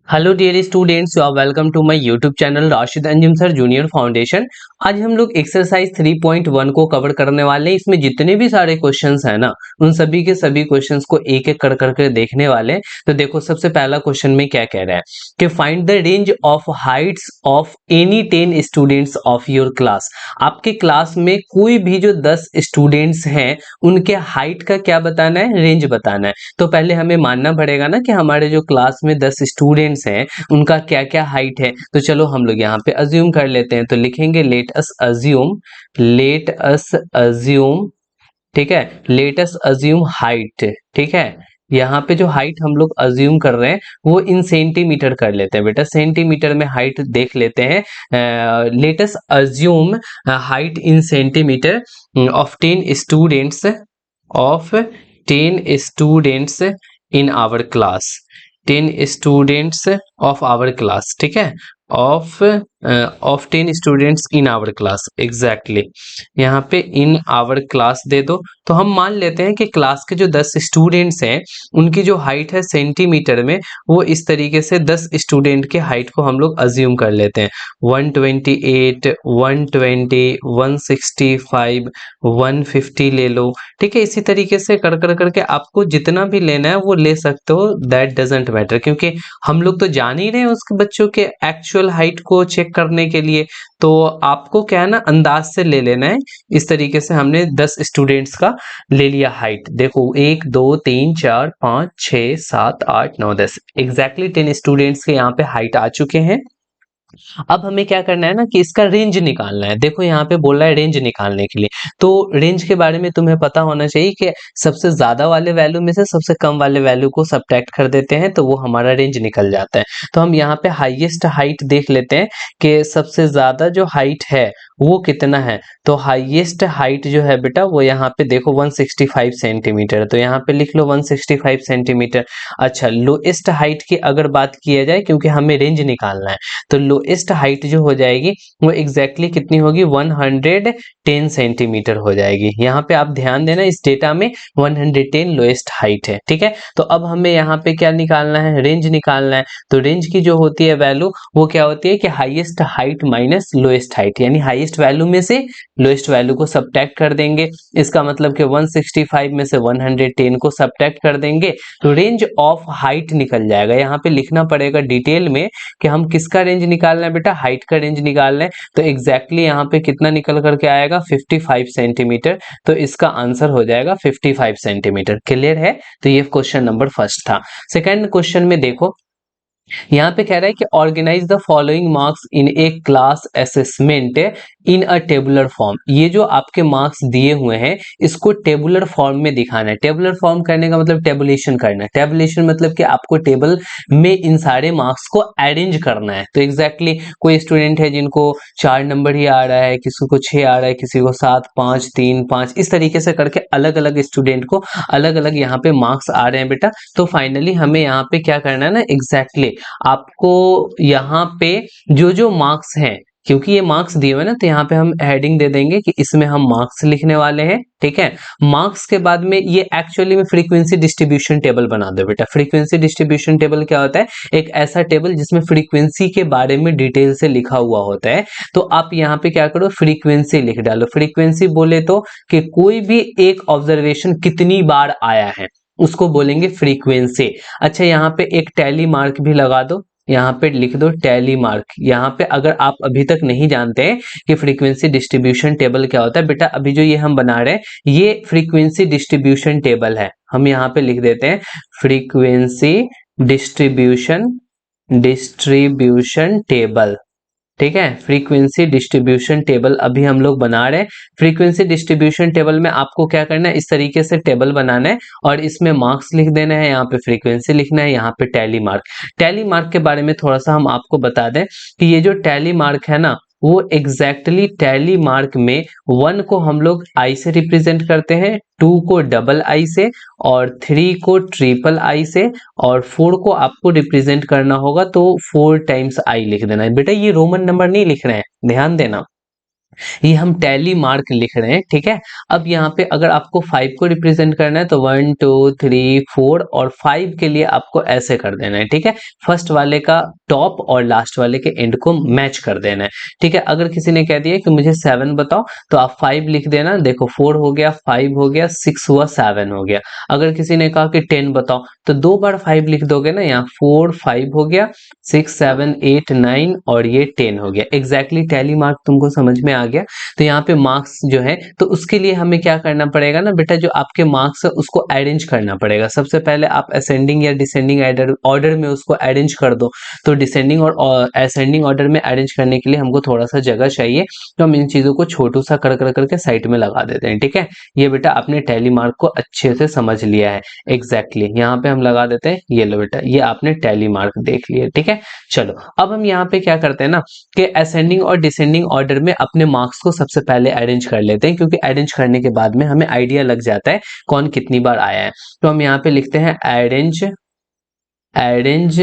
Hello dear students, you are welcome to my YouTube channel Rashid Anjum sir junior foundation. आज हम लोग exercise 3.1 को cover करने वाले हैं। इसमें जितने भी सारे क्वेश्चंस हैं ना, उन सभी के सभी क्वेश्चंस को एक एक कर करके देखने वाले हैं। तो देखो, सबसे पहला क्वेश्चन में क्या कह रहा है कि find the range of Heights of any 10 students of your class. आपके क्लास में कोई भी जो 10 स्टूडेंट्स हैं, उनके हाइट का क्या बताना है, रेंज बताना है। तो पहले हमें मानना पड़ेगा ना कि हमारे जो क्लास में 10 स्टूडेंट्स हैं, उनका क्या क्या हाइट है। तो चलो हम लोग यहाँ पे अज्यूम कर लेते हैं। तो लिखेंगे लेट अस अज्यूम, ठीक है, लेट अस अज्यूम हाइट, ठीक है। यहाँ पे जो हाइट हम लोग अज्यूम कर रहे हैं वो इन सेंटीमीटर कर लेते हैं बेटा, सेंटीमीटर में हाइट देख लेते हैं। Let us assume height in centimetre of 10 students of 10 students in our class, 10 students of our class, ठीक है, of 10 students in our class. Exactly यहाँ पे इन आवर क्लास दे दो। तो हम मान लेते हैं कि क्लास के जो 10 स्टूडेंट्स हैं, उनकी जो हाइट है सेंटीमीटर में, वो इस तरीके से 10 स्टूडेंट के हाइट को हम लोग अज्यूम कर लेते हैं। 128, 120, 165, 150 ले लो, ठीक है। इसी तरीके से कर कर करके आपको जितना भी लेना है वो ले सकते हो, दैट डजेंट मैटर, क्योंकि हम लोग तो जान ही रहे हैं उसके बच्चों के एक्चुअल हाइट को चेक करने के लिए। तो आपको क्या है ना, अंदाज से ले लेना है। इस तरीके से हमने 10 स्टूडेंट्स का ले लिया हाइट। देखो 1 2 3 4 5 6 7 8 9 10, एग्जैक्टली 10 स्टूडेंट्स के यहाँ पे हाइट आ चुके हैं। अब हमें क्या करना है ना कि इसका रेंज निकालना है। देखो यहाँ पे बोल रहा है रेंज निकालने के लिए। तो रेंज के बारे में तुम्हें पता होना चाहिए कि सबसे ज्यादा वाले वैल्यू में से सबसे कम वाले वैल्यू को सब्ट्रैक्ट कर देते हैं, तो वो हमारा रेंज निकल जाता है। तो हम यहाँ पे हाईएस्ट हाइट देख लेते हैं कि सबसे ज्यादा जो हाइट है वो कितना है। तो हाईएस्ट हाइट जो है बेटा, वो यहाँ पे देखो 165 सेंटीमीटर। तो यहाँ पे लिख लो 165 सेंटीमीटर। अच्छा, लोएस्ट हाइट की अगर बात किया जाए, क्योंकि हमें रेंज निकालना है, तो लोएस्ट हाइट जो हो जाएगी वो एग्जैक्टली कितनी होगी, 110 सेंटीमीटर हो जाएगी। यहाँ पे आप ध्यान देना, इस डेटा में 110 लोएस्ट हाइट है, ठीक है। तो अब हमें यहाँ पे क्या निकालना है, रेंज निकालना है। तो रेंज की जो होती है वैल्यू, वो क्या होती है कि highest height minus lowest height, यानी हाईएस्ट वैल्यू में से लोएस्ट वैल्यू को सब्ट्रैक्ट कर देंगे। इसका मतलब कि 165 में से 110 को सब्ट्रैक्ट कर देंगे, तो रेंज ऑफ हाइट निकल जाएगा। यहाँ पे लिखना पड़ेगा डिटेल में कि हम किसका रेंज निकालना है बेटा, हाइट का रेंज निकालना है। तो एग्जैक्टली यहाँ पे कितना निकल करके आएगा, 55 सेंटीमीटर। तो इसका आंसर हो जाएगा 55 सेंटीमीटर। क्लियर है। तो ये क्वेश्चन नंबर फर्स्ट था। सेकंड क्वेश्चन में देखो, यहाँ पे कह रहा है कि organise the following marks in a class assessment in a tabular form. ये जो आपके मार्क्स दिए हुए हैं, इसको टेबुलर फॉर्म में दिखाना है। टेबुलर फॉर्म करने का मतलब टेबुलेशन करना है। टेबुलेशन मतलब कि आपको टेबल में इन सारे मार्क्स को अरेंज करना है। तो एग्जैक्टली कोई स्टूडेंट है जिनको 4 नंबर ही आ रहा है, किसी को 6 आ रहा है, किसी को 7 5 3 5, इस तरीके से करके अलग अलग स्टूडेंट को अलग अलग यहाँ पे मार्क्स आ रहे हैं बेटा। तो फाइनली हमें यहाँ पे क्या करना है ना, एग्जैक्टली आपको यहाँ पे जो जो मार्क्स हैं, क्योंकि ये मार्क्स दिए हुए ना, तो यहाँ पे हम हेडिंग दे देंगे कि इसमें हम मार्क्स लिखने वाले हैं, ठीक है। मार्क्स के बाद में ये एक्चुअली में फ्रीक्वेंसी डिस्ट्रीब्यूशन टेबल बना दो बेटा। फ्रीक्वेंसी डिस्ट्रीब्यूशन टेबल क्या होता है, एक ऐसा टेबल जिसमें फ्रीक्वेंसी के बारे में डिटेल से लिखा हुआ होता है। तो आप यहाँ पे क्या करो, फ्रीक्वेंसी लिख डालो। फ्रीक्वेंसी बोले तो कि कोई भी एक ऑब्जर्वेशन कितनी बार आया है, उसको बोलेंगे फ्रीक्वेंसी। अच्छा, यहाँ पे एक टैली मार्क भी लगा दो, यहाँ पे लिख दो टैली मार्क। यहाँ पे अगर आप अभी तक नहीं जानते हैं कि फ्रीक्वेंसी डिस्ट्रीब्यूशन टेबल क्या होता है बेटा, अभी जो ये हम बना रहे हैं ये फ्रीक्वेंसी डिस्ट्रीब्यूशन टेबल है। हम यहाँ पे लिख देते हैं फ्रीक्वेंसी डिस्ट्रीब्यूशन टेबल, ठीक है। फ्रीक्वेंसी डिस्ट्रीब्यूशन टेबल अभी हम लोग बना रहे हैं। फ्रीक्वेंसी डिस्ट्रीब्यूशन टेबल में आपको क्या करना है, इस तरीके से टेबल बनाना है और इसमें मार्क्स लिख देना है, यहाँ पे फ्रीक्वेंसी लिखना है, यहाँ पे टैली मार्क। टैली मार्क के बारे में थोड़ा सा हम आपको बता दें कि ये जो टैली मार्क है ना, वो एग्जैक्टली टैली मार्क में 1 को हम लोग आई से रिप्रेजेंट करते हैं, 2 को डबल आई से, और 3 को ट्रिपल आई से, और 4 को आपको रिप्रेजेंट करना होगा तो 4 टाइम्स आई लिख देना है बेटा। ये रोमन नंबर नहीं लिख रहे हैं, ध्यान देना। ये हम टैली मार्क लिख रहे हैं, ठीक है। अब यहाँ पे अगर आपको 5 को रिप्रेजेंट करना है तो 1 2 3 4 और 5 के लिए आपको ऐसे कर देना है, ठीक है। फर्स्ट वाले का टॉप और लास्ट वाले के एंड को मैच कर देना है, ठीक है। अगर किसी ने कह दिया कि मुझे 7 बताओ तो आप 5 लिख देना, देखो 4 हो गया, 5 हो गया, 6 हुआ, 7 हो गया। अगर किसी ने कहा कि 10 बताओ तो 2 बार 5 लिख दोगे ना, यहाँ 4 5 हो गया, 6 7 8 9 और ये 10 हो गया। एग्जैक्टली टैली मार्क तुमको समझ में आ गया। तो यहाँ पे मार्क्स जो है तो उसके लिए हमें क्या करना पड़ेगा ना बेटा, जो आपके मार्क्स है उसको अरेंज करना पड़ेगा। सबसे पहले आप असेंडिंग या डिसेंडिंग ऑर्डर में उसको अरेंज कर दो। तो डिसेंडिंग और असेंडिंग ऑर्डर में अरेंज करने के लिए हमको थोड़ा सा जगह चाहिए, तो हम इन चीजों को छोटू सा कर कर करके साइड में लगा देते हैं, ठीक है। ये बेटा आपने टैली मार्क को अच्छे से समझ लिया है। एग्जैक्टली यहाँ पे हम लगा देते हैं, ये लो बेटा, ये आपने टैली मार्क देख लिया, ठीक है। चलो अब हम यहाँ पे क्या करते हैं ना कि असेंडिंग और डिसेंडिंग ऑर्डर में अपने मार्क्स को सबसे पहले अरेंज कर लेते हैं, क्योंकि अरेंज करने के बाद में हमें आइडिया लग जाता है कौन कितनी बार आया है। तो हम यहाँ पे लिखते हैं arrange arrange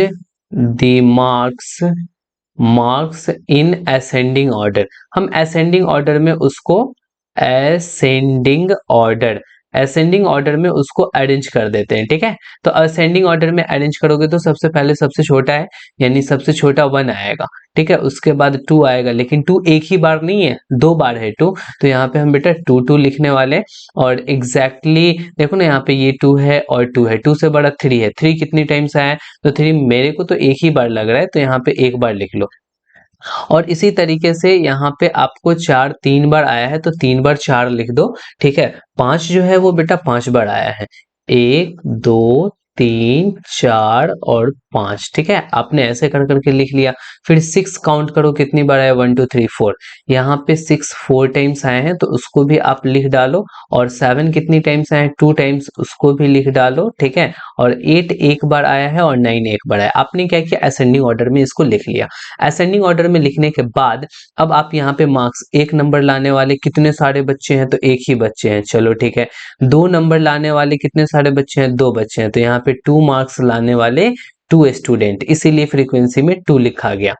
the marks marks in ascending order. हम असेंडिंग ऑर्डर में उसको असेंडिंग ऑर्डर असेंडिंग ऑर्डर में उसको अरेंज कर देते हैं, ठीक है। तो असेंडिंग ऑर्डर में अरेंज करोगे तो सबसे पहले सबसे छोटा है, यानी सबसे छोटा 1 आएगा, ठीक है। उसके बाद 2 आएगा, लेकिन 2 एक ही बार नहीं है, 2 बार है 2। तो यहाँ पे हम बेटा 2 2 लिखने वाले हैं। और एग्जैक्टली देखो ना, यहाँ पे ये 2 है और 2 है, 2 से बड़ा 3 है, 3 कितनी टाइम्स आया है, तो 3 मेरे को तो एक ही बार लग रहा है, तो यहाँ पे एक बार लिख लो। और इसी तरीके से यहाँ पे आपको 4 3 बार आया है तो 3 बार 4 लिख दो, ठीक है। 5 जो है वो बेटा 5 बार आया है, 1 2 3 4 और 5, ठीक है। आपने ऐसे कर करके लिख लिया। फिर 6 काउंट करो कितनी बार आया, 1 2 3 4। यहाँ पे 6 4 टाइम्स आए हैं तो उसको भी आप लिख डालो। और 7 कितनी टाइम्स आए हैं, 2 टाइम्स, उसको भी लिख डालो, ठीक है। और 8 एक बार आया है और 9 एक बार आया। आपने क्या किया, असेंडिंग ऑर्डर में इसको लिख लिया। असेंडिंग ऑर्डर में लिखने के बाद अब आप यहाँ पे मार्क्स, एक नंबर लाने वाले कितने सारे बच्चे हैं, तो एक ही बच्चे हैं, चलो ठीक है। 2 नंबर लाने वाले कितने सारे बच्चे हैं, 2 बच्चे हैं, तो यहाँ पे 2 मार्क्स लाने वाले 2 स्टूडेंट, इसीलिए फ्रीक्वेंसी में 2 लिखा गया।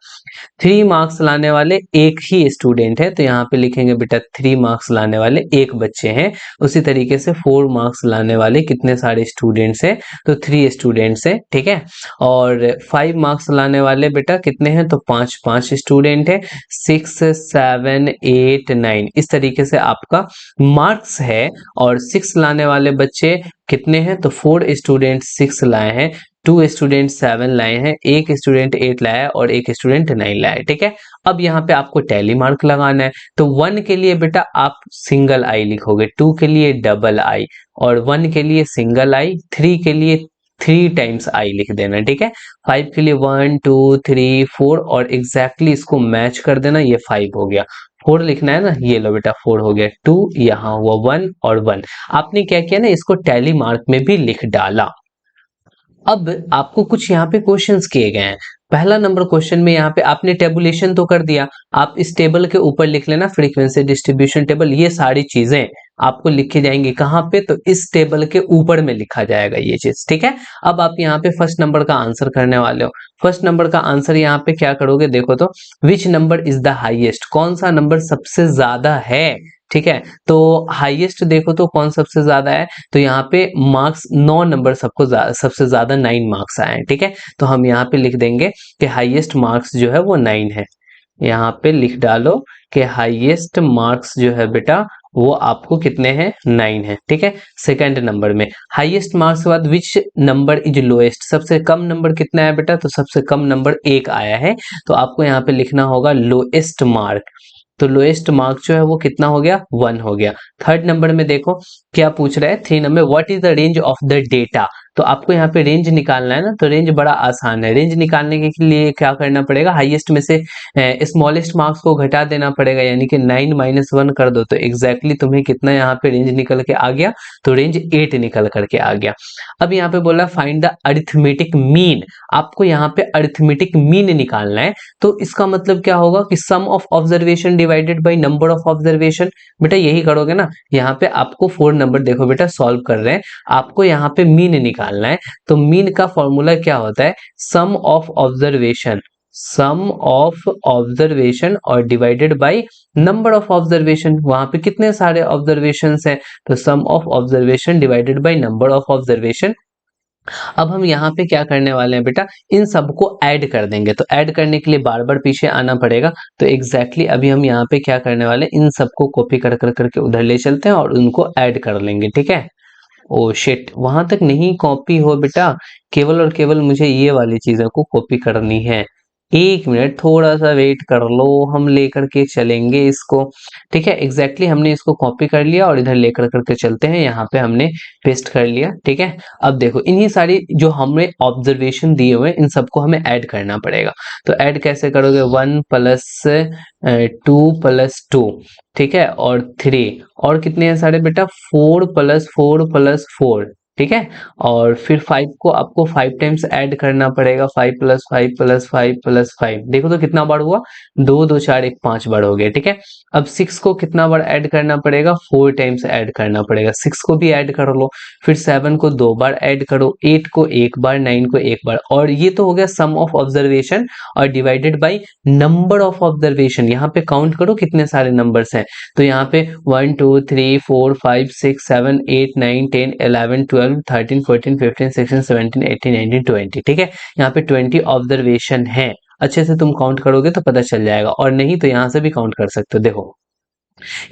3 मार्क्स लाने वाले एक ही स्टूडेंट है, तो यहाँ पे लिखेंगे बेटा 3 मार्क्स लाने वाले एक बच्चे हैं। उसी तरीके से 4 मार्क्स लाने वाले कितने सारे स्टूडेंट्स हैं, तो 3 स्टूडेंट्स हैं, ठीक है। और 5 मार्क्स लाने वाले बेटा कितने हैं, तो 5 5 स्टूडेंट है, 6 7 8 9, इस तरीके से आपका मार्क्स है। और 6 लाने वाले बच्चे कितने हैं, तो 4 स्टूडेंट 6 लाए हैं, 2 स्टूडेंट 7 लाए हैं, एक स्टूडेंट 8 लाया है और एक स्टूडेंट 9 लाया है, ठीक है। अब यहाँ पे आपको टैली मार्क लगाना है। तो 1 के लिए बेटा आप सिंगल आई लिखोगे, 2 के लिए डबल आई, और 1 के लिए सिंगल आई, 3 के लिए 3 टाइम्स आई लिख देना, ठीक है। 5 के लिए 1 2 3 4 और एग्जैक्टली इसको मैच कर देना, ये 5 हो गया। 4 लिखना है ना, ये लो बेटा 4 हो गया, 2 यहाँ हुआ 1 और 1। आपने क्या किया ना, इसको टैली मार्क में भी लिख डाला। अब आपको कुछ यहाँ पे क्वेश्चंस किए गए हैं। पहला नंबर क्वेश्चन में यहाँ पे आपने टेबुलेशन तो कर दिया, आप इस टेबल के ऊपर लिख लेना फ्रीक्वेंसी डिस्ट्रीब्यूशन टेबल। ये सारी चीजें आपको लिखी जाएंगी कहाँ पे, तो इस टेबल के ऊपर में लिखा जाएगा ये चीज, ठीक है। अब आप यहाँ पे फर्स्ट नंबर का आंसर करने वाले हो। फर्स्ट नंबर का आंसर यहाँ पे क्या करोगे, देखो तो which number is the highest, कौन सा नंबर सबसे ज्यादा है, ठीक है। तो हाईएस्ट देखो तो कौन सबसे ज्यादा है, तो यहाँ पे मार्क्स 9 नंबर सबसे ज्यादा 9 मार्क्स आए हैं, ठीक है। तो हम यहाँ पे लिख देंगे कि हाईएस्ट मार्क्स जो है वो 9 है। यहाँ पे लिख डालो कि हाईएस्ट मार्क्स जो है बेटा वो आपको कितने हैं, 9 है, ठीक है। सेकंड नंबर में हाईएस्ट मार्क्स के बाद विच नंबर इज लोएस्ट, सबसे कम नंबर कितना है बेटा, तो सबसे कम नंबर 1 आया है, तो आपको यहाँ पे लिखना होगा लोएस्ट मार्क। तो लोएस्ट मार्क जो है वो कितना हो गया, 1 हो गया। थर्ड नंबर में देखो क्या पूछ रहा है, 3 number what is the range of the data. तो आपको यहाँ पे रेंज निकालना है ना, तो रेंज बड़ा आसान है। रेंज निकालने के लिए क्या करना पड़ेगा, हाईएस्ट में से स्मॉलेस्ट मार्क्स को घटा देना पड़ेगा, यानी कि 9 -1 कर दो, तो एग्जैक्टली तुम्हें कितना यहाँ पे रेंज निकल के आ गया, तो रेंज 8 निकल करके आ गया। अब यहाँ पे बोला फाइंड द अरिथमेटिक मीन, आपको यहाँ पे अरिथमेटिक मीन निकालना है। तो इसका मतलब क्या होगा कि sum of observation divided by number of observation. बेटा यही करोगे ना, यहाँ पे आपको 4 नंबर देखो बेटा सॉल्व कर रहे हैं, आपको यहाँ पे मीन निकालना है। तो मीन का फॉर्मूला क्या होता है, sum of observation, sum of observation और divided by number of observation. वहां पे कितने सारे ऑब्जर्वेशन हैं, तो sum of observation divided by number of observation. अब हम यहाँ पे क्या करने वाले हैं बेटा, इन सबको ऐड कर देंगे। तो ऐड करने के लिए बार बार पीछे आना पड़ेगा। तो एग्जैक्टली अभी हम यहाँ पे क्या करने वाले हैं, इन सबको कॉपी कर कर करके उधर ले चलते हैं और उनको ऐड कर लेंगे, ठीक है। ओ शिट, वहां तक नहीं कॉपी हो बेटा, केवल और केवल मुझे ये वाली चीजों को कॉपी करनी है। एक मिनट थोड़ा सा वेट कर लो, हम लेकर के चलेंगे इसको, ठीक है। एग्जैक्टली हमने इसको कॉपी कर लिया और इधर लेकर करके चलते हैं, यहाँ पे हमने पेस्ट कर लिया, ठीक है। अब देखो इन्हीं सारी जो हमने ऑब्जर्वेशन दिए हुए हैं इन सबको हमें ऐड करना पड़ेगा। तो ऐड कैसे करोगे, 1 + 2 + 2, ठीक है, और 3, और कितने हैं सारे बेटा, 4 + 4 + 4, ठीक है। और फिर 5 को आपको 5 टाइम्स ऐड करना पड़ेगा, 5 + 5 + 5 + 5, देखो तो कितना बार हुआ, 2 2 4 1 5 बार हो गया, ठीक है। अब 6 को कितना बार ऐड करना पड़ेगा, 4 टाइम्स ऐड करना पड़ेगा, 6 को भी ऐड कर लो। फिर 7 को 2 बार ऐड करो, 8 को 1 बार, 9 को 1 बार। और ये तो हो गया सम ऑफ ऑब्जर्वेशन और divided by number of observation. यहाँ पे काउंट करो कितने सारे नंबर्स हैं, तो यहाँ पे 1 2 3 4 5 6 7 8 9 10 11 12 13 14 15 16 17 18 19 20, ठीक है। यहाँ पे 20 ऑब्जर्वेशन है। अच्छे से तुम काउंट करोगे तो पता चल जाएगा, और नहीं तो यहाँ से भी काउंट कर सकते हो। देखो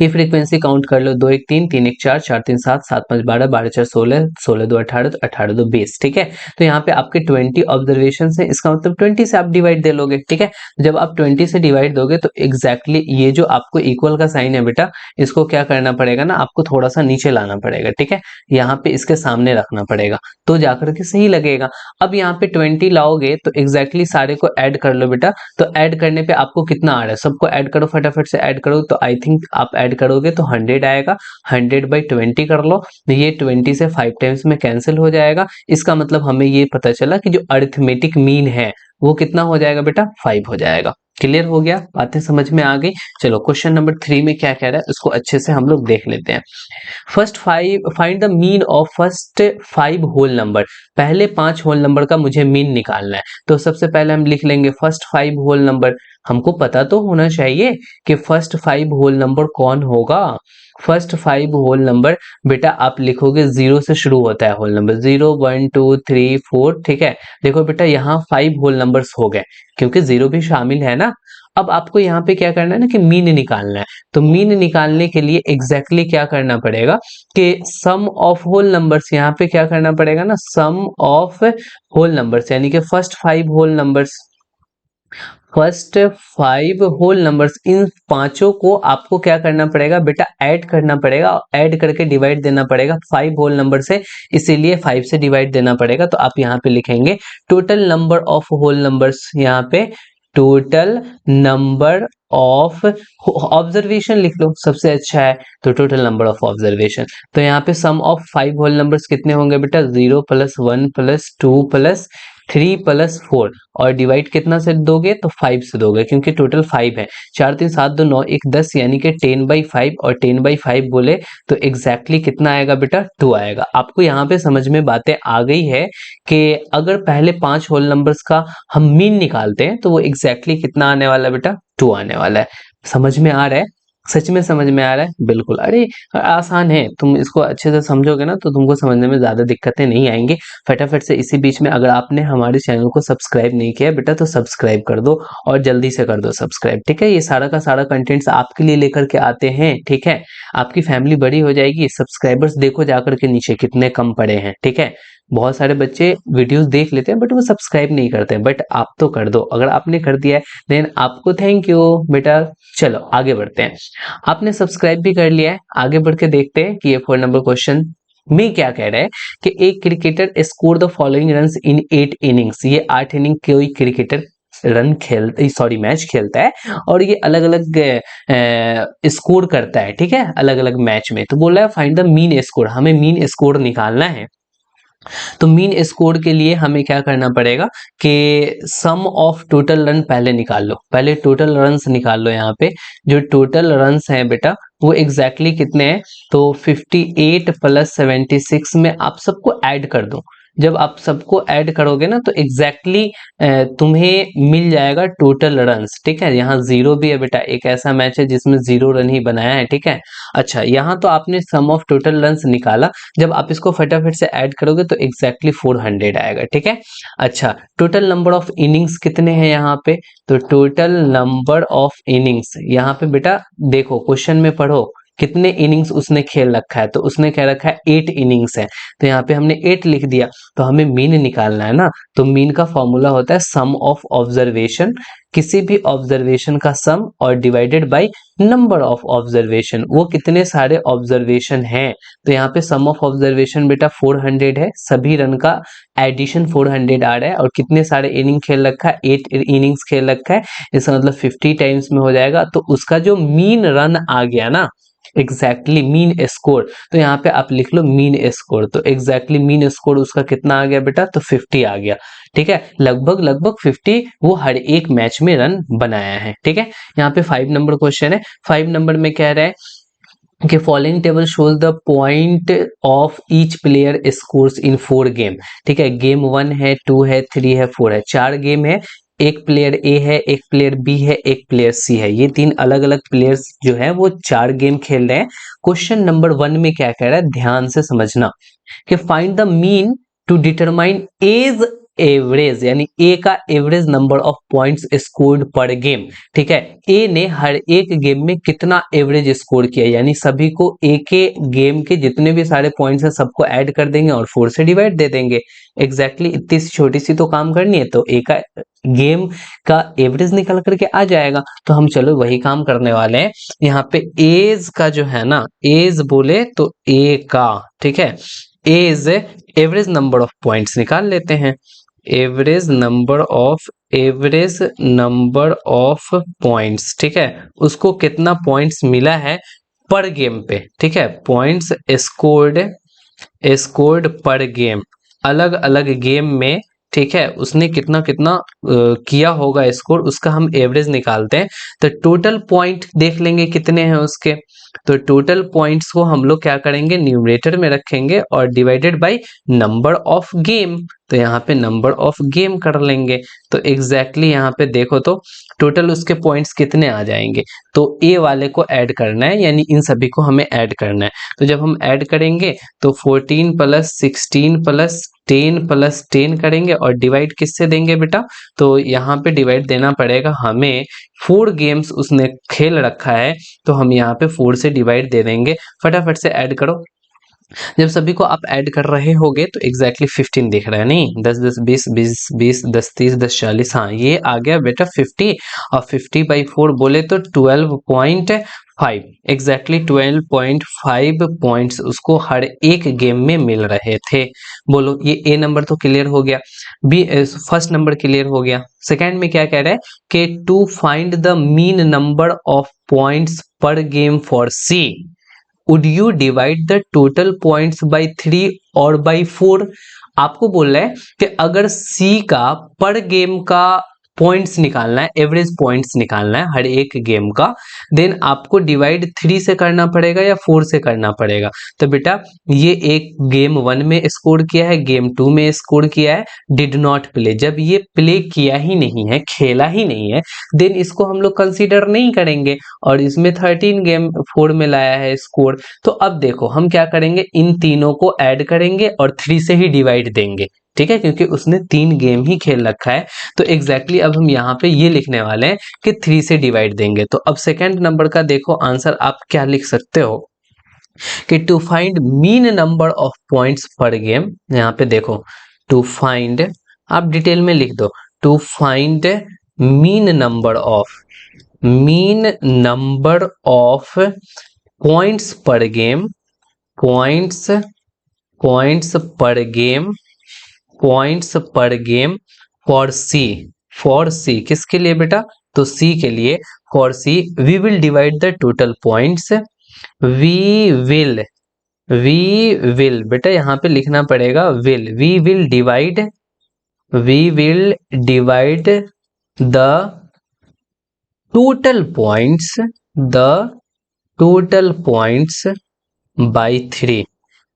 ये फ्रीक्वेंसी काउंट कर लो, 2 1 3 3 1 4 4 3 7 7 5 12 12 4 16 16 2 18 18 2 20, ठीक है। तो यहाँ पे आपके 20 ऑब्जर्वेशन है, इसका मतलब 20 से आप डिवाइड दे लोगे, ठीक है। जब आप 20 से डिवाइड दोगे तो एग्जैक्टली ये जो आपको इक्वल का साइन है बेटा, इसको क्या करना पड़ेगा ना, आपको थोड़ा सा नीचे लाना पड़ेगा, ठीक है। यहाँ पे इसके सामने रखना पड़ेगा तो जाकर के सही लगेगा। अब यहाँ पे 20 लाओगे तो एग्जैक्टली सारे को ऐड कर लो बेटा। तो ऐड करने पे आपको कितना आ रहा है, सबको ऐड करो, फटाफट से ऐड करो। तो आई थिंक आप ऐड करोगे तो 100 आएगा, 100/20 कर लो। ये 20 से 5 टाइम्स में कैंसिल हो जाएगा। इसका मतलब हमें ये पता चला कि जो अरिथमेटिक मीन है वो कितना हो जाएगा बेटा, 5 हो जाएगा। क्लियर हो गया, बातें समझ में आ गई। चलो क्वेश्चन नंबर 3 में क्या कह रहा है उसको अच्छे से हम लोग देख लेते हैं। First 5 find the mean of first 5 whole number. पहले 5 होल नंबर का मुझे मीन निकालना है। तो सबसे पहले हम लिख लेंगे फर्स्ट 5 होल नंबर। हमको पता तो होना चाहिए कि फर्स्ट 5 होल नंबर कौन होगा। फर्स्ट 5 होल नंबर बेटा आप लिखोगे, 0 से शुरू होता है होल नंबर, 0 1 2 3 4, ठीक है। देखो बेटा यहाँ 5 होल नंबर्स हो गए क्योंकि 0 भी शामिल है ना। अब आपको यहाँ पे क्या करना है ना कि मीन निकालना है। तो मीन निकालने के लिए एग्जैक्टली क्या करना पड़ेगा कि सम ऑफ होल नंबर्स, यहाँ पे क्या करना पड़ेगा ना, सम ऑफ होल नंबर्स, यानी कि first 5 whole numbers, first 5 whole numbers, इन पांचों को आपको क्या करना पड़ेगा बेटा, ऐड करना पड़ेगा। ऐड करके डिवाइड देना पड़ेगा 5 होल नंबर से, इसीलिए 5 से डिवाइड देना पड़ेगा। तो आप यहाँ पे लिखेंगे total number of whole numbers, यहाँ पे टोटल नंबर ऑफ ऑब्जर्वेशन लिख लो, सबसे अच्छा है। तो टोटल नंबर ऑफ ऑब्जर्वेशन, तो यहाँ पे सम ऑफ 5 होल नंबर्स कितने होंगे बेटा, 0 + 1 + 2 + 3 + 4, और डिवाइड कितना से दोगे, तो 5 से दोगे क्योंकि टोटल 5 है। 4 3 7 2 9 1 10, यानी कि 10/5, और 10/5 बोले तो एग्जैक्टली कितना आएगा बेटा, 2 आएगा। आपको यहाँ पे समझ में बातें आ गई है कि अगर पहले 5 होल नंबर्स का हम मीन निकालते हैं तो वो एग्जैक्टली कितना आने वाला है बेटा, 2 आने वाला है। समझ में आ रहा है, सच में समझ में आ रहा है, बिल्कुल। अरे आसान है, तुम इसको अच्छे से समझोगे ना तो तुमको समझने में ज्यादा दिक्कतें नहीं आएंगी। फटाफट से इसी बीच में अगर आपने हमारे चैनल को सब्सक्राइब नहीं किया बेटा तो सब्सक्राइब कर दो, और जल्दी से कर दो सब्सक्राइब, ठीक है। ये सारा का सारा कंटेंट्स आपके लिए लेकर के आते हैं, ठीक है। आपकी फैमिली बड़ी हो जाएगी। सब्सक्राइबर्स देखो जाकर के नीचे कितने कम पड़े हैं, ठीक है। बहुत सारे बच्चे वीडियोस देख लेते हैं बट वो सब्सक्राइब नहीं करते हैं, बट आप तो कर दो। अगर आपने कर दिया है देन आपको थैंक यू बेटा। चलो आगे बढ़ते हैं, आपने सब्सक्राइब भी कर लिया है, आगे बढ़ के देखते हैं कि ये 4 नंबर क्वेश्चन में क्या कह रहा है कि एक cricketer score the following runs in 8 innings. ये 8 इनिंग कोई क्रिकेटर मैच खेलता है और ये अलग अलग स्कोर करता है, ठीक है, अलग अलग मैच में। तो बोल रहा है फाइंड द मीन स्कोर, हमें मीन स्कोर निकालना है। तो मीन स्कोर के लिए हमें क्या करना पड़ेगा कि सम ऑफ टोटल रन पहले निकाल लो, पहले टोटल रन्स निकाल लो। यहाँ पे जो टोटल रन्स हैं बेटा वो एग्जैक्टली कितने हैं, तो 58 + 76 में आप सबको ऐड कर दो, जब आप सबको ऐड करोगे ना तो एग्जैक्टली तुम्हें मिल जाएगा टोटल रन्स। ठीक है, यहाँ 0 भी है बेटा, एक ऐसा मैच है जिसमें 0 रन ही बनाया है। ठीक है, अच्छा यहाँ तो आपने सम ऑफ टोटल रन्स निकाला, जब आप इसको फटाफट से ऐड करोगे तो एग्जैक्टली 400 आएगा। ठीक है, अच्छा टोटल नंबर ऑफ इनिंग्स कितने हैं यहाँ पे, तो टोटल नंबर ऑफ इनिंग्स यहाँ पे बेटा देखो क्वेश्चन में पढ़ो कितने इनिंग्स उसने खेल रखा है, तो उसने कह रखा है 8 इनिंग्स है, तो यहाँ पे हमने 8 लिख दिया। तो हमें मीन निकालना है ना, तो मीन का फॉर्मूला होता है सम ऑफ ऑब्जर्वेशन, किसी भी ऑब्जर्वेशन का सम और divided by number of observation, वो कितने सारे ऑब्जर्वेशन हैं। तो यहाँ पे सम ऑफ ऑब्जर्वेशन बेटा 400 है, सभी रन का एडिशन 400 आ रहा है, और कितने सारे इनिंग खेल रखा है, 8 इनिंग्स खेल रखा है, इसका मतलब 50 टाइम्स में हो जाएगा। तो उसका जो मीन रन आ गया ना, एग्जैक्टली मीन स्कोर, तो यहाँ पे आप लिख लो मीन स्कोर, तो एग्जैक्टली मीन स्कोर उसका कितना आ गया बेटा, तो 50 आ गया। ठीक है, लगभग लगभग 50 वो हर एक मैच में रन बनाया है। ठीक है, यहाँ पे 5 नंबर क्वेश्चन है। 5 नंबर में कह रहा है कि following table shows the point of each player scores in 4 game. ठीक है, गेम 1 है, 2 है, 3 है, 4 है, 4 गेम है, एक प्लेयर ए है, एक प्लेयर बी है, एक प्लेयर सी है, ये 3 अलग अलग प्लेयर्स जो है वो 4 गेम खेल रहे हैं। क्वेश्चन नंबर 1 में क्या कह रहा है, ध्यान से समझना, कि find the mean to determine as average, यानी ए का average number of points scored per game. ठीक है, ए ने हर एक गेम में कितना एवरेज स्कोर किया, यानी सभी को ए के गेम के जितने भी सारे पॉइंट्स हैं सबको ऐड कर देंगे और 4 से डिवाइड दे देंगे। एग्जैक्टली इतनी छोटी सी तो काम करनी है, तो ए का गेम का एवरेज निकल करके आ जाएगा। तो हम चलो वही काम करने वाले हैं। यहाँ पे एज का जो है ना, एज बोले तो ए का, ठीक है, as average number of points निकाल लेते हैं। एवरेज नंबर ऑफ पॉइंट्स, ठीक है, उसको कितना पॉइंट्स मिला है पर गेम पे। ठीक है, पॉइंट्स स्कोर्ड पर गेम, अलग अलग गेम में, ठीक है, उसने कितना कितना किया होगा स्कोर, उसका हम एवरेज निकालते हैं। तो टोटल पॉइंट देख लेंगे कितने हैं उसके, तो टोटल पॉइंट्स को हम लोग क्या करेंगे, न्यूमरेटर में रखेंगे और divided by number of game, तो यहाँ पे नंबर ऑफ गेम कर लेंगे। तो एग्जैक्टली यहाँ पे देखो तो टोटल उसके पॉइंट्स कितने आ जाएंगे, तो ए वाले को ऐड करना है, यानी इन सभी को हमें ऐड करना है। तो जब हम ऐड करेंगे तो 14 प्लस 16 प्लस 10 प्लस 10 करेंगे और डिवाइड किससे देंगे बेटा, तो यहाँ पे डिवाइड देना पड़ेगा हमें, 4 गेम्स उसने खेल रखा है, तो हम यहाँ पे 4 से डिवाइड दे देंगे। फटाफट से ऐड करो। जब सभी को आप ऐड कर रहे होगे तो एग्जैक्टली 15 दिख रहा है, नहीं 10 10 20 20 20 10 30 10 40, हाँ ये आ गया बेटा 50, और 50/4 बोले तो 12.5, एग्जैक्टली 12.5 पॉइंट्स उसको हर एक गेम में मिल रहे थे। बोलो ये ए नंबर तो क्लियर हो गया, बी फर्स्ट नंबर क्लियर हो गया। सेकेंड में क्या कह रहा है कि to find the mean number of points per game for C, would you divide the total points by 3 और by 4। आपको बोल रहा है कि अगर C का पर गेम का पॉइंट्स निकालना है, एवरेज पॉइंट्स निकालना है हर एक गेम का, देन आपको डिवाइड 3 से करना पड़ेगा या 4 से करना पड़ेगा। तो बेटा ये एक गेम 1 में स्कोर किया है, गेम 2 में स्कोर किया है, डिड नॉट प्ले, जब ये प्ले किया ही नहीं है, खेला ही नहीं है, देन इसको हम लोग कंसीडर नहीं करेंगे, और इसमें 13 गेम 4 में लाया है स्कोर। तो अब देखो हम क्या करेंगे, इन तीनों को ऐड करेंगे और 3 से ही डिवाइड देंगे। ठीक है, क्योंकि उसने 3 गेम ही खेल रखा है। तो एग्जैक्टली अब हम यहाँ पे ये लिखने वाले हैं कि 3 से डिवाइड देंगे। तो अब सेकंड नंबर का देखो आंसर आप क्या लिख सकते हो, कि to find mean number of points per game. यहाँ पे देखो टू फाइंड, आप डिटेल में लिख दो, to find mean number of points per game, points per game for C, किसके लिए बेटा, तो सी के लिए, for C we will divide the total points, we will बेटा यहाँ पे लिखना पड़ेगा will, we will divide the total points by 3,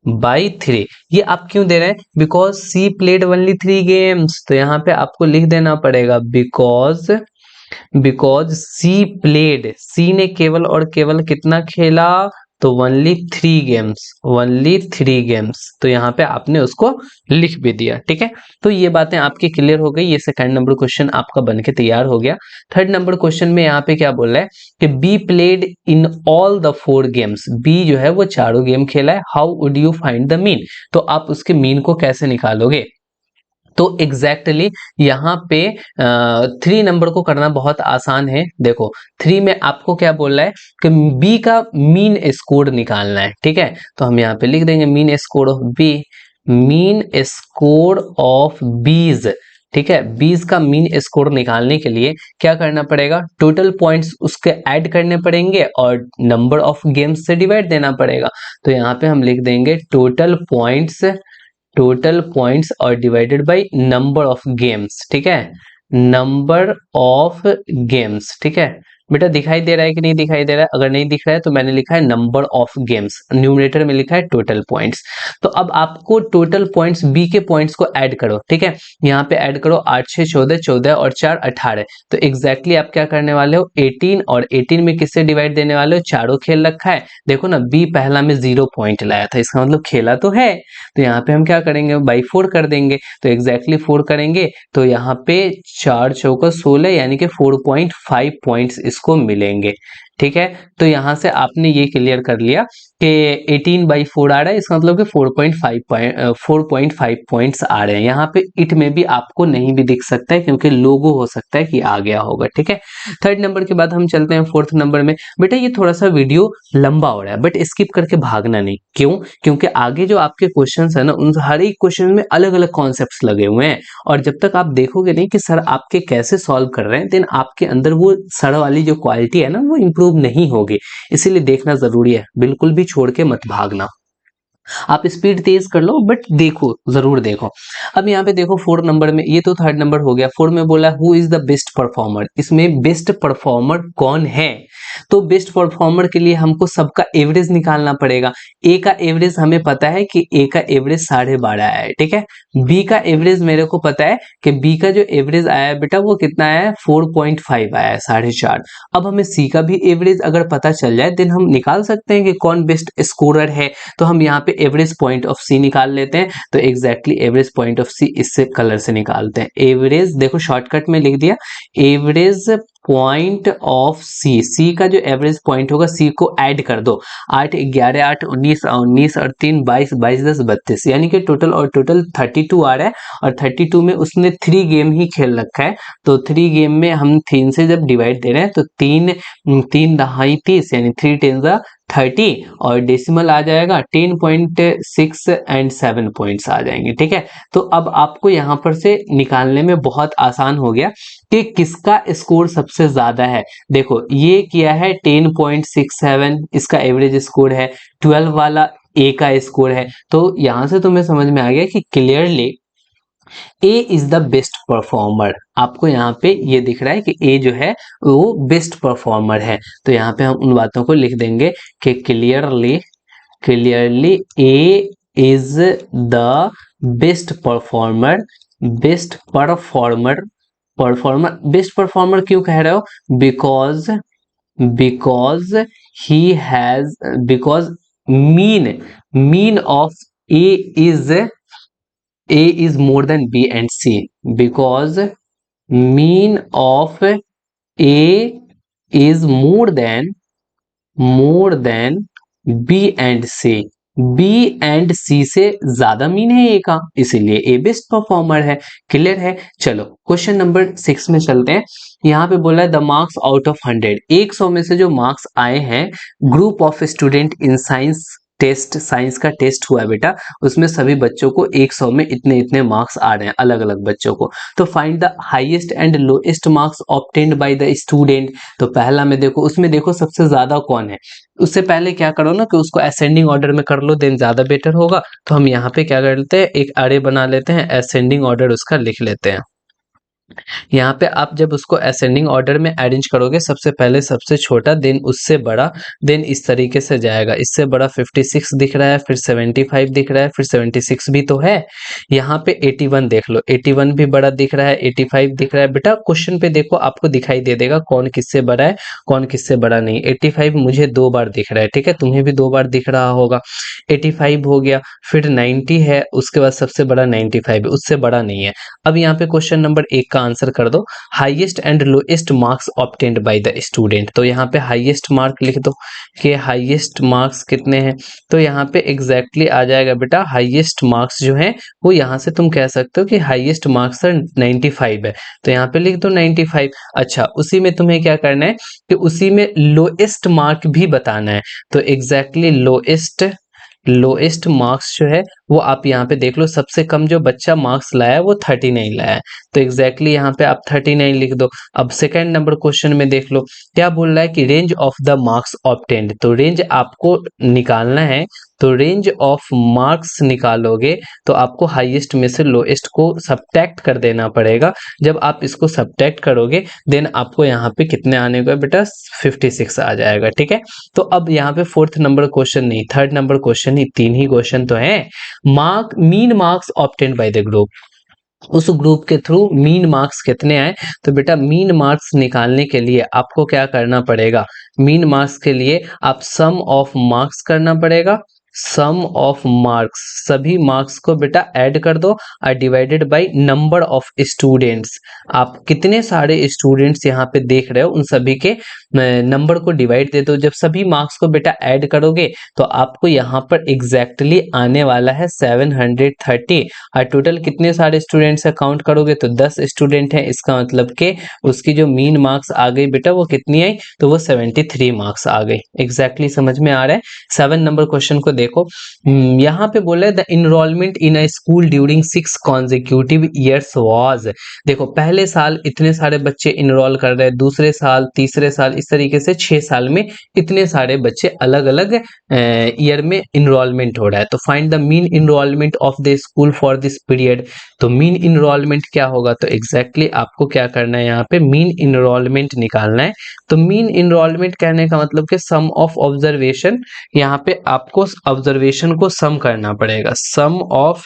by 3। ये आप क्यों दे रहे हैं? Because C played only 3 games, तो यहाँ पे आपको लिख देना पड़ेगा बिकॉज सी ने केवल और केवल कितना खेला? तो ओनली थ्री गेम्स, तो यहाँ पे आपने उसको लिख भी दिया। ठीक है, तो ये बातें आपकी क्लियर हो गई। ये सेकंड नंबर क्वेश्चन आपका बन के तैयार हो गया। थर्ड नंबर क्वेश्चन में यहाँ पे क्या बोल रहा है कि B played in all the 4 games, B जो है वो चारों गेम खेला है, how would you find the mean, तो आप उसके मीन को कैसे निकालोगे? तो एग्जैक्टली यहाँ पे 3 नंबर को करना बहुत आसान है। देखो 3 में आपको क्या बोल रहा है कि बी का मीन स्कोर निकालना है। ठीक है, तो हम यहाँ पे लिख देंगे mean score of B, mean score of B's. ठीक है, बीज का मीन स्कोर निकालने के लिए क्या करना पड़ेगा? टोटल पॉइंट्स उसके ऐड करने पड़ेंगे और नंबर ऑफ गेम्स से डिवाइड देना पड़ेगा। तो यहाँ पे हम लिख देंगे टोटल पॉइंट्स और divided by number of games. ठीक है, नंबर ऑफ गेम्स। ठीक है बेटा, दिखाई दे रहा है कि नहीं दिखाई दे रहा है? अगर नहीं दिख रहा है तो मैंने लिखा है नंबर ऑफ गेम्स, न्यूमरेटर में लिखा है टोटल पॉइंट्स। तो अब आपको टोटल पॉइंट्स बी के पॉइंट्स को ऐड करो। ठीक है, यहाँ पे ऐड करो 8 6 14, 14 और 4 18। तो एग्जैक्टली आप क्या करने वाले हो? 18, और 18 में किससे डिवाइड देने वाले हो? चारों खेल रखा है। देखो ना, बी पहला में 0 पॉइंट लाया था, इसका मतलब खेला तो है। तो यहाँ पे हम क्या करेंगे? बाई 4 कर देंगे। तो एग्जैक्टली 4 करेंगे तो यहाँ पे 4 चौका 16 यानी कि 4.5 पॉइंट्स इसको मिलेंगे। ठीक है, तो यहाँ से आपने ये क्लियर कर लिया कि 18/4 आ रहा है, इसका मतलब कि 4.5 पॉइंट्स आ रहे हैं। यहाँ पे इट में भी आपको नहीं भी दिख सकता है क्योंकि लोगो हो सकता है कि आ गया होगा। ठीक है, थर्ड नंबर के बाद हम चलते हैं फोर्थ नंबर में। बेटा ये थोड़ा सा वीडियो लंबा हो रहा है बट स्किप करके भागना नहीं। क्यों? क्योंकि आगे जो आपके क्वेश्चंस है ना, उन हर एक क्वेश्चन में अलग अलग कॉन्सेप्ट्स लगे हुए हैं, और जब तक आप देखोगे नहीं कि सर आपके कैसे सॉल्व कर रहे हैं, देन आपके अंदर वो सर वाली जो क्वालिटी है ना, वो इंप्रूव नहीं होगी। इसीलिए देखना जरूरी है, बिल्कुल भी छोड़ के मत भागना। आप स्पीड तेज कर लो बट देखो, जरूर देखो। अब यहाँ पे देखो 4 नंबर में, ये तो थर्ड नंबर हो गया। 4 में बोला who is the best performer, इसमें बेस्ट परफॉर्मर कौन है? तो बेस्ट परफॉर्मर के लिए हमको सबका एवरेज निकालना पड़ेगा। ए का एवरेज हमें पता है कि ए का एवरेज 12.5 है। ठीक है, बी का एवरेज मेरे को पता है कि बी का जो एवरेज आया है बेटा वो कितना आया है? 4.5 आया है, 4.5। अब हमें सी का भी एवरेज अगर पता चल जाए देन हम निकाल सकते हैं कि कौन बेस्ट स्कोरर है। तो हम यहाँ पे एवरेज पॉइंट ऑफ सी निकाल लेते हैं। तो एग्जैक्टली एवरेज पॉइंट ऑफ सी इससे कलर से निकालते हैं। एवरेज देखो शॉर्टकट में लिख दिया, एवरेज पॉइंट ऑफ सी, सी का जो एवरेज पॉइंट होगा सी को ऐड कर दो। 8 11 8 19 19 और 3 22 22 10 32, यानी कि टोटल 32 आ रहा है। और 32 में उसने 3 गेम ही खेल रखा है, तो 3 गेम में हम 3 से जब डिवाइड दे रहे हैं तो 3 दहाई 30 यानी 3 10 30, और डेसिमल आ जाएगा 10.6 एंड 7 पॉइंट्स आ जाएंगे। ठीक है, तो अब आपको यहाँ पर से निकालने में बहुत आसान हो गया कि किसका स्कोर सबसे ज्यादा है। देखो ये किया है 10.67, इसका एवरेज स्कोर है। 12 वाला ए का स्कोर है। तो यहां से तुम्हें समझ में आ गया कि clearly A is the best performer. आपको यहाँ पे ये दिख रहा है कि ए जो है वो बेस्ट परफॉर्मर है। तो यहाँ पे हम उन बातों को लिख देंगे कि clearly A is the best performer. Best performer क्यों कह रहे हो? Because he has, because mean of A is more than B and C, because mean of A is more than B and C। B and C से ज्यादा mean है ए का, इसीलिए ए best performer है। क्लियर है? चलो क्वेश्चन नंबर 6 में चलते हैं। यहाँ पे बोला है द मार्क्स आउट ऑफ 100, 100 में से जो मार्क्स आए हैं group of student in science test, science का टेस्ट हुआ है बेटा, उसमें सभी बच्चों को 100 में इतने इतने मार्क्स आ रहे हैं, अलग अलग बच्चों को। तो find the highest and lowest marks obtained by the student. तो पहला में देखो, उसमें देखो सबसे ज्यादा कौन है। उससे पहले क्या करो ना कि उसको असेंडिंग ऑर्डर में कर लो, देन ज्यादा बेटर होगा। तो हम यहाँ पे क्या कर लेते हैं, एक अरे बना लेते हैं, असेंडिंग ऑर्डर उसका लिख लेते हैं। यहाँ पे आप जब उसको असेंडिंग ऑर्डर में अरेंज करोगे, सबसे पहले सबसे छोटा, देन उससे बड़ा, देन इस तरीके से जाएगा। इससे बड़ा 56 दिख रहा है, फिर 75 दिख रहा है, फिर 76 भी तो है। यहाँ पे 81 देख लो, 81 भी बड़ा दिख रहा है, 85 दिख रहा है। बेटा क्वेश्चन पे देखो, आपको दिखाई दे देगा कौन किससे बड़ा है, कौन किससे बड़ा नहीं। 85 मुझे 2 बार दिख रहा है, ठीक है, तुम्हें भी 2 बार दिख रहा होगा। 85 हो गया, फिर 90 है, उसके बाद सबसे बड़ा 95 है, उससे बड़ा नहीं है। अब यहाँ पे क्वेश्चन नंबर 1 का आंसर कर दो, highest and lowest marks obtained by the student. तो यहाँ पे हाईएस्ट मार्क लिख दो कि हाईएस्ट मार्क्स कितने हैं। तो यहाँ पे एग्जैक्टली आ जाएगा बेटा, हाईएस्ट मार्क्स जो है वो यहाँ से तुम कह सकते हो कि हाईएस्ट मार्क्स 95 है, तो यहाँ पे लिख दो 95। अच्छा, उसी में तुम्हें क्या करना है कि उसी में लोएस्ट मार्क भी बताना है। तो एग्जैक्टली लोएस्ट मार्क्स जो है वो आप यहाँ पे देख लो, सबसे कम जो बच्चा मार्क्स लाया है वो 39 लाया है, तो एग्जैक्टली यहाँ पे आप 39 लिख दो। अब सेकंड नंबर क्वेश्चन में देख लो क्या बोल रहा है कि range of the marks obtained, तो रेंज आपको निकालना है। तो रेंज ऑफ मार्क्स निकालोगे तो आपको हाईएस्ट में से लोएस्ट को सब्ट्रैक्ट कर देना पड़ेगा। जब आप इसको सब्ट्रैक्ट करोगे देन आपको यहाँ पे कितने आने का बेटा, 56 आ जाएगा, ठीक है। तो अब यहाँ पे फोर्थ नंबर क्वेश्चन नहीं, थर्ड नंबर क्वेश्चन ही, 3 ही क्वेश्चन तो है। Mean marks obtained by the group, उस ग्रुप के थ्रू मीन मार्क्स कितने आए। तो बेटा मीन मार्क्स निकालने के लिए आपको क्या करना पड़ेगा, मीन मार्क्स के लिए आप सम ऑफ मार्क्स करना पड़ेगा। सम ऑफ मार्क्स, सभी मार्क्स को बेटा ऐड कर दो और divided by number of students. आप कितने सारे स्टूडेंट्स यहाँ पे देख रहे हो उन सभी के नंबर को डिवाइड दे दो। जब सभी मार्क्स को बेटा ऐड करोगे तो आपको यहाँ पर एग्जैक्टली आने वाला है 730। और टोटल कितने सारे स्टूडेंट्स का काउंट करोगे तो 10 स्टूडेंट हैं, इसका मतलब कि उसकी जो मीन मार्क्स आ गई बेटा वो कितनी आई, तो वो 73 मार्क्स आ गई। एग्जैक्टली समझ में आ रहा है। 7 नंबर क्वेश्चन को देखो, यहाँ पे बोला है the enrolment in a school during 6 consecutive years was. देखो पहले साल इतने सारे बच्चे इनरोल कर रहे हैं, दूसरे साल, तीसरे साल, इस तरीके से 6 साल में इतने सारे बच्चे अलग अलग ईयर में इनरोलमेंट हो रहा है। तो find the mean enrolment of the school for this period. तो मीन इनरोलमेंट क्या होगा, तो एग्जैक्टली आपको क्या करना है, यहाँ पे मीन इनरोलमेंट निकालना है। तो मीन इनरोलमेंट कहने का मतलब कि सम ऑफ ऑब्जर्वेशन, यहाँ पे आपको ऑब्जर्वेशन को सम करना पड़ेगा, सम ऑफ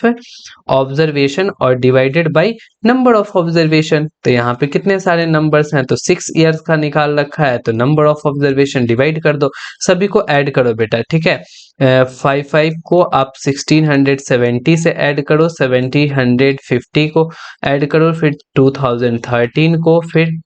ऑब्जर्वेशन और divided by number of observation. तो यहाँ पे कितने सारे नंबर्स हैं, तो 6 इयर्स का निकाल रखा है, तो नंबर ऑफ ऑब्जर्वेशन डिवाइड कर दो, सभी को ऐड करो बेटा, ठीक है। 55 को आप 1670 से ऐड करो, 1750 को ऐड करो, फिर 2013 को, फिर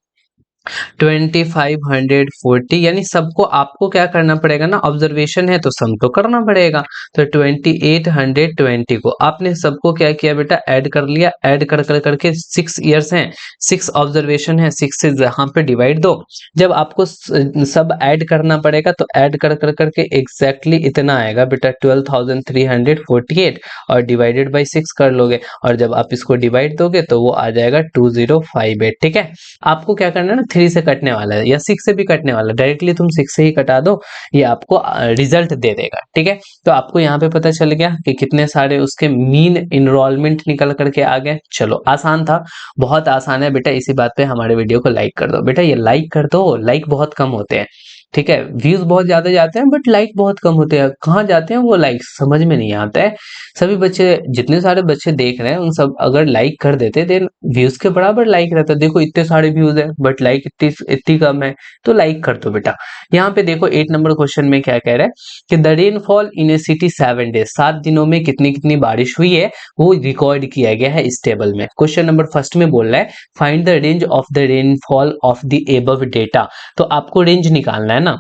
2540, यानी सबको आपको क्या करना पड़ेगा ना, ऑब्जर्वेशन है तो सम तो करना पड़ेगा। तो 2820 को आपने सबको क्या किया बेटा, ऐड कर लिया, ऐड कर कर करके 6 इयर्स हैं, 6 ऑब्जर्वेशन है, 6 से जहां पे डिवाइड दो। जब आपको सब ऐड करना पड़ेगा तो ऐड कर कर करके एग्जैक्टली इतना आएगा बेटा 12348, और डिवाइडेड बाई 6 कर लोगे, और जब आप इसको डिवाइड दोगे तो वो आ जाएगा 2058, ठीक है। आपको क्या करना है ना, 3 से कटने वाला है या 6 से भी कटने वाला है, डायरेक्टली तुम 6 से ही कटा दो, ये आपको रिजल्ट दे देगा, ठीक है। तो आपको यहाँ पे पता चल गया कि कितने सारे उसके मीन इनरोलमेंट निकल करके आ गए। चलो आसान था, बहुत आसान है बेटा। इसी बात पे हमारे वीडियो को लाइक कर दो बेटा, ये लाइक कर दो, लाइक बहुत कम होते हैं, ठीक है। व्यूज बहुत ज्यादा जाते हैं बट लाइक बहुत कम होते हैं, कहाँ जाते हैं वो लाइक, समझ में नहीं आता है। सभी बच्चे, जितने सारे बच्चे देख रहे हैं उन सब अगर लाइक कर देते देन व्यूज के बराबर लाइक रहता। देखो इतने सारे व्यूज है बट लाइक इतनी इतनी कम है, तो लाइक कर दो बेटा। यहाँ पे देखो 8 नंबर क्वेश्चन में क्या कह रहा है कि the rainfall in A city 7 days, 7 दिनों में कितनी कितनी बारिश हुई है वो रिकॉर्ड किया गया है इस टेबल में। क्वेश्चन नंबर फर्स्ट में बोल रहा है find the range of the rainfall of the above data. तो आपको रेंज निकालना है ना,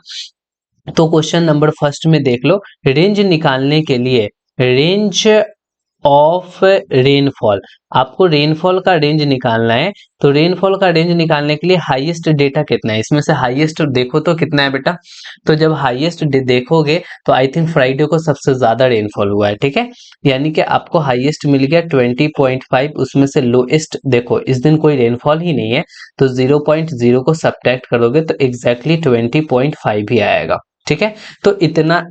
तो क्वेश्चन नंबर फर्स्ट में देख लो, रेंज निकालने के लिए रेंज ऑफ रेनफॉल, आपको रेनफॉल का रेंज निकालना है। तो रेनफॉल का रेंज निकालने के लिए हाईएस्ट डेटा कितना है, इसमें से हाईएस्ट देखो तो कितना है बेटा। तो जब हाईएस्ट देखोगे तो आई थिंक फ्राइडे को सबसे ज्यादा रेनफॉल हुआ है, ठीक है। यानी कि आपको हाईएस्ट मिल गया 20.5, उसमें से लोएस्ट देखो इस दिन कोई रेनफॉल ही नहीं है, तो 0.0 को सब्ट्रैक्ट करोगे तो एग्जैक्टली 20.5 ही आएगा। ठीक है, तो इतना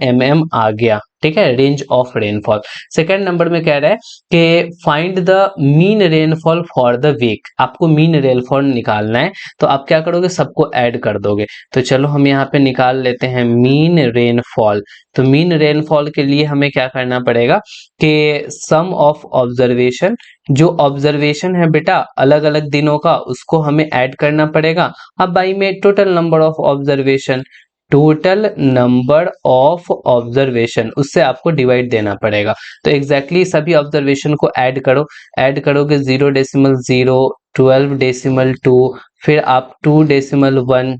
आ गया। ठीक है, range of rainfall. Second number में कह रहा है कि find the mean rainfall for the week. आपको मीन रेनफॉल निकालना है, तो आप क्या करोगे, सबको ऐड कर दोगे। तो चलो हम यहाँ पे निकाल लेते हैं मीन रेनफॉल। तो मीन रेनफॉल के लिए हमें क्या करना पड़ेगा कि सम ऑफ ऑब्जर्वेशन, जो ऑब्जर्वेशन है बेटा अलग अलग दिनों का, उसको हमें ऐड करना पड़ेगा। अब बाई में total number of observation, total number of observation, उससे आपको डिवाइड देना पड़ेगा। तो एग्जैक्टली सभी ऑब्जर्वेशन को ऐड करो। ऐड करोगे 0.0, 12.2, फिर आप 2.1,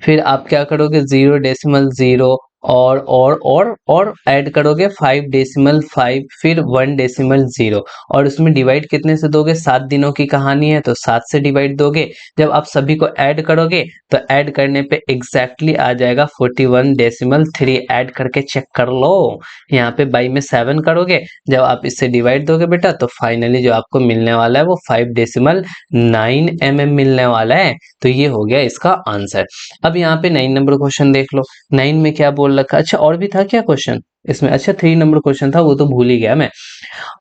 फिर आप क्या करोगे 0.0 और ऐड करोगे 5.5, फिर 1.0, और उसमें डिवाइड कितने से दोगे, 7 दिनों की कहानी है तो 7 से डिवाइड दोगे। जब आप सभी को ऐड करोगे तो ऐड करने पे एग्जैक्टली आ जाएगा 41.3। ऐड करके चेक कर लो, यहाँ पे बाई में 7 करोगे, जब आप इससे डिवाइड दोगे बेटा तो फाइनली जो आपको मिलने वाला है वो 5.9 mm मिलने वाला है। तो ये हो गया इसका आंसर। अब यहाँ पे 9 नंबर क्वेश्चन देख लो। 9 में क्या बोल रखा, अच्छा और भी था क्या क्वेश्चन इसमें, अच्छा 3 नंबर क्वेश्चन था वो तो भूल ही गया मैं।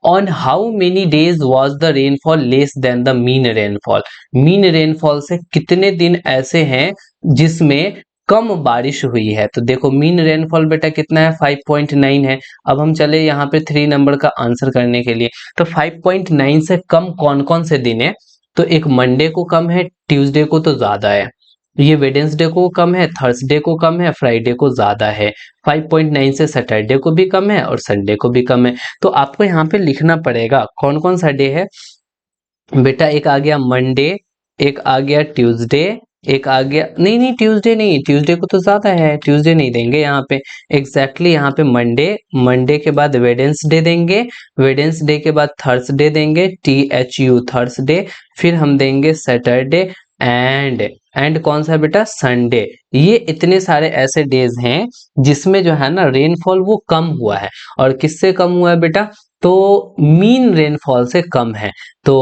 On how many days was the rainfall less than the mean rainfall. Mean rainfall से कितने दिन ऐसे हैं जिसमें कम बारिश हुई है। तो देखो मीन रेनफॉल बेटा कितना है, 5.9 है। अब हम चले यहाँ पे 3 नंबर का आंसर करने के लिए। तो 5.9 से कम कौन कौन से दिन है, तो एक मंडे को कम है, ट्यूसडे को तो ज्यादा है, ये वेडेंसडे को कम है, थर्सडे को कम है, फ्राइडे को ज्यादा है। 5.9 से सैटरडे को भी कम है और संडे को भी कम है। तो आपको यहाँ पे लिखना पड़ेगा कौन कौन सा डे है बेटा। एक आ गया मंडे, एक आ गया ट्यूसडे, एक आ गया, नहीं नहीं ट्यूसडे नहीं, ट्यूसडे को तो ज्यादा है, ट्यूसडे नहीं देंगे यहाँ पे। एग्जैक्टली यहाँ पे मंडे, मंडे के बाद वेडेंसडे देंगे, वेडेंसडे के बाद थर्सडे देंगे, THU थर्सडे, फिर हम देंगे सैटरडे, एंड कौन सा है बेटा, संडे। ये इतने सारे ऐसे डेज हैं जिसमें जो है ना रेनफॉल वो कम हुआ है। और किससे कम हुआ है बेटा, तो मीन रेनफॉल से कम है। तो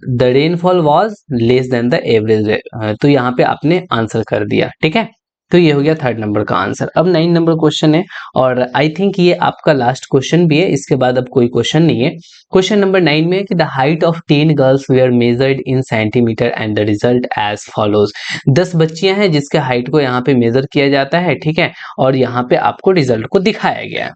the rainfall was less than the average. तो यहाँ पे आपने आंसर कर दिया। ठीक है, तो ये हो गया 3rd नंबर का आंसर। अब 9 नंबर क्वेश्चन है, और आई थिंक ये आपका लास्ट क्वेश्चन भी है, इसके बाद अब कोई क्वेश्चन नहीं है। क्वेश्चन नंबर 9 में कि the height of 10 girls were measured in centimetre and the result as follows. 10 बच्चियां हैं जिसके हाइट को यहाँ पे मेजर किया जाता है। ठीक है, और यहाँ पे आपको रिजल्ट को दिखाया गया है।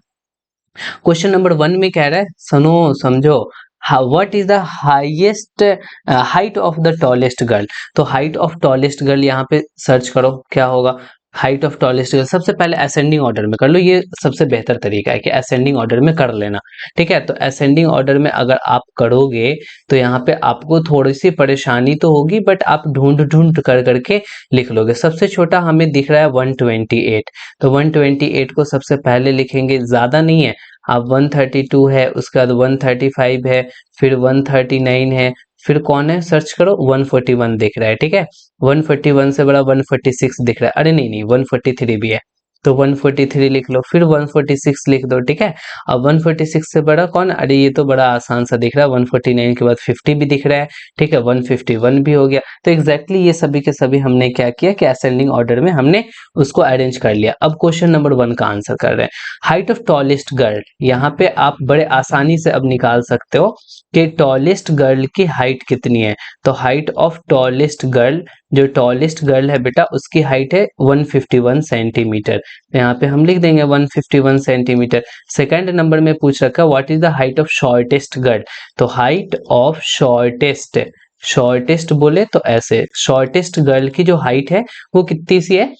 क्वेश्चन नंबर 1 में कह रहा है, सुनो समझो, what is the highest height of the tallest girl. तो हाइट ऑफ टॉलेस्ट गर्ल यहाँ पे सर्च करो क्या होगा। हाइट ऑफ टॉलेस्ट गर्ल सबसे पहले असेंडिंग ऑर्डर में कर लो, ये सबसे बेहतर तरीका है कि असेंडिंग ऑर्डर में कर लेना। ठीक है, तो असेंडिंग ऑर्डर में अगर आप करोगे तो यहाँ पे आपको थोड़ी सी परेशानी तो होगी, बट आप ढूंढ ढूंढ कर करके लिख लोगे। सबसे छोटा हमें दिख रहा है 128, तो 128 को सबसे पहले लिखेंगे, ज्यादा नहीं है। अब 132 है, उसके बाद 135 है, फिर 139 है, फिर कौन है सर्च करो, 141 दिख रहा है। ठीक है, 141 से बड़ा 146 दिख रहा है, अरे नहीं नहीं 143 भी है, तो 143 लिख लो, फिर 146 लिख दो। ठीक है, अब 146 से बड़ा कौन, अरे ये तो बड़ा आसान सा दिख रहा है, 149 के बाद 50 भी दिख रहा है। ठीक है, 151 भी हो गया। तो एग्जैक्टली ये सभी के सभी हमने क्या किया कि असेंडिंग ऑर्डर में हमने उसको अरेंज कर लिया। अब क्वेश्चन नंबर 1 का आंसर कर रहे हैं, हाइट ऑफ टॉलेस्ट गर्ल। यहाँ पे आप बड़े आसानी से अब निकाल सकते हो कि टॉलेस्ट गर्ल की हाइट कितनी है। तो हाइट ऑफ टॉलेस्ट गर्ल, जो टॉलेस्ट गर्ल है बेटा उसकी हाइट है 151 सेंटीमीटर। यहाँ पे हम लिख देंगे 151 सेंटीमीटर। सेकंड नंबर में पूछ रखा what is the height of shortest girl. तो हाइट ऑफ शॉर्टेस्ट, शॉर्टेस्ट बोले तो ऐसे, शॉर्टेस्ट गर्ल की जो हाइट है वो कितनी सी है,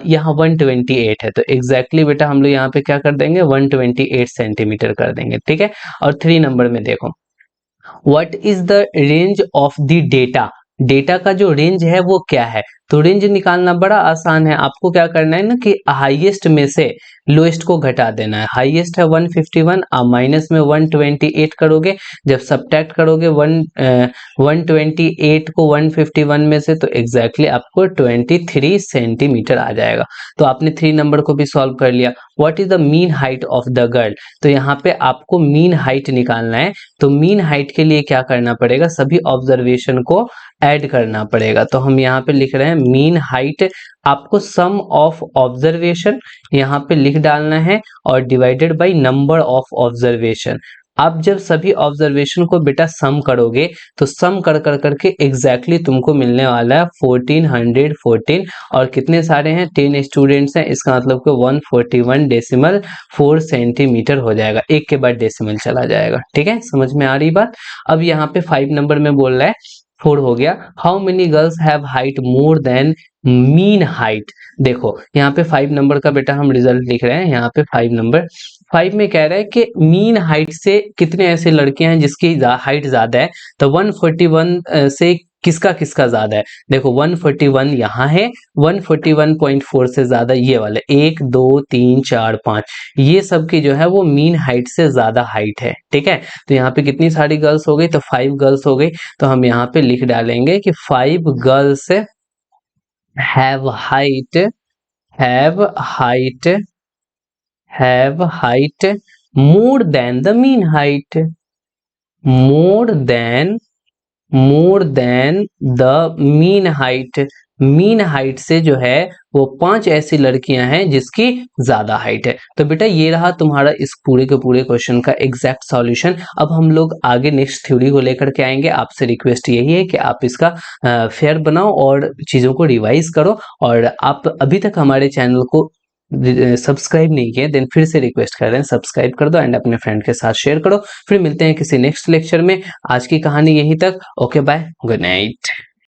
यहाँ 128 है। तो एग्जैक्टली बेटा हम लोग यहाँ पे क्या कर देंगे, 128 सेंटीमीटर कर देंगे। ठीक है, और 3 नंबर में देखो, what is the range of the data. Data का जो रेंज है वो क्या है। तो रेंज निकालना बड़ा आसान है, आपको क्या करना है ना कि हाईएस्ट में से लोएस्ट को घटा देना है। हाईएस्ट है 151, आप माइनस में 128 करोगे, जब सब्ट्रैक्ट करोगे 128 को 151 में से, तो एग्जैक्टली आपको 23 सेंटीमीटर आ जाएगा। तो आपने 3 नंबर को भी सॉल्व कर लिया। What is the mean height of the girl. तो यहाँ पे आपको मीन हाइट निकालना है। तो मीन हाइट के लिए क्या करना पड़ेगा, सभी ऑब्जर्वेशन को ऐड करना पड़ेगा। तो हम यहाँ पे लिख रहे हैं मीन हाइट, आपको सम ऑफ ऑब्जर्वेशन यहाँ पे लिख डालना है और divided by number of observation. आप जब सभी ऑब्जर्वेशन को बेटा सम करोगे तो सम कर कर करके एग्जैक्टली तुमको मिलने वाला है 1414। और कितने सारे हैं, 10 स्टूडेंट्स हैं, इसका मतलब कि 141.4 सेंटीमीटर हो जाएगा, एक के बाद डेसिमल चला जाएगा। ठीक है, समझ में आ रही बात। अब यहाँ पे 5 नंबर में बोल रहा है, 4 हो गया, how many girls have height more than mean height. देखो यहाँ पे 5 नंबर का बेटा हम रिजल्ट लिख रहे हैं, यहाँ पे 5 नंबर 5 में कह रहा है कि मीन हाइट से कितने ऐसे लड़कियां हैं जिसकी हाइट ज्यादा है। तो 141 से किसका किसका ज्यादा है, देखो 141 यहाँ है, 141.4 से ज्यादा ये वाले 1 2 3 4 5, ये सब की जो है वो मीन हाइट से ज्यादा हाइट है। ठीक है, तो यहाँ पे कितनी सारी गर्ल्स हो गई, तो 5 गर्ल्स हो गई। तो हम यहाँ पे लिख डालेंगे कि 5 girls have height, have height, have height more than the mean height, more than the mean height। Mean height से जो है वो 5 ऐसी लड़कियां हैं जिसकी ज्यादा हाइट है। तो बेटा ये रहा तुम्हारा इस पूरे के पूरे क्वेश्चन का एग्जैक्ट सॉल्यूशन। अब हम लोग आगे नेक्स्ट थ्योरी को लेकर के आएंगे। आपसे रिक्वेस्ट यही है कि आप इसका फेयर बनाओ और चीजों को रिवाइज करो। और आप अभी तक हमारे चैनल को सब्सक्राइब नहीं किए देन फिर से रिक्वेस्ट कर रहे हैं, सब्सक्राइब कर दो एंड अपने फ्रेंड के साथ शेयर करो। फिर मिलते हैं किसी नेक्स्ट लेक्चर में। आज की कहानी यहीं तक। Okay bye, good night.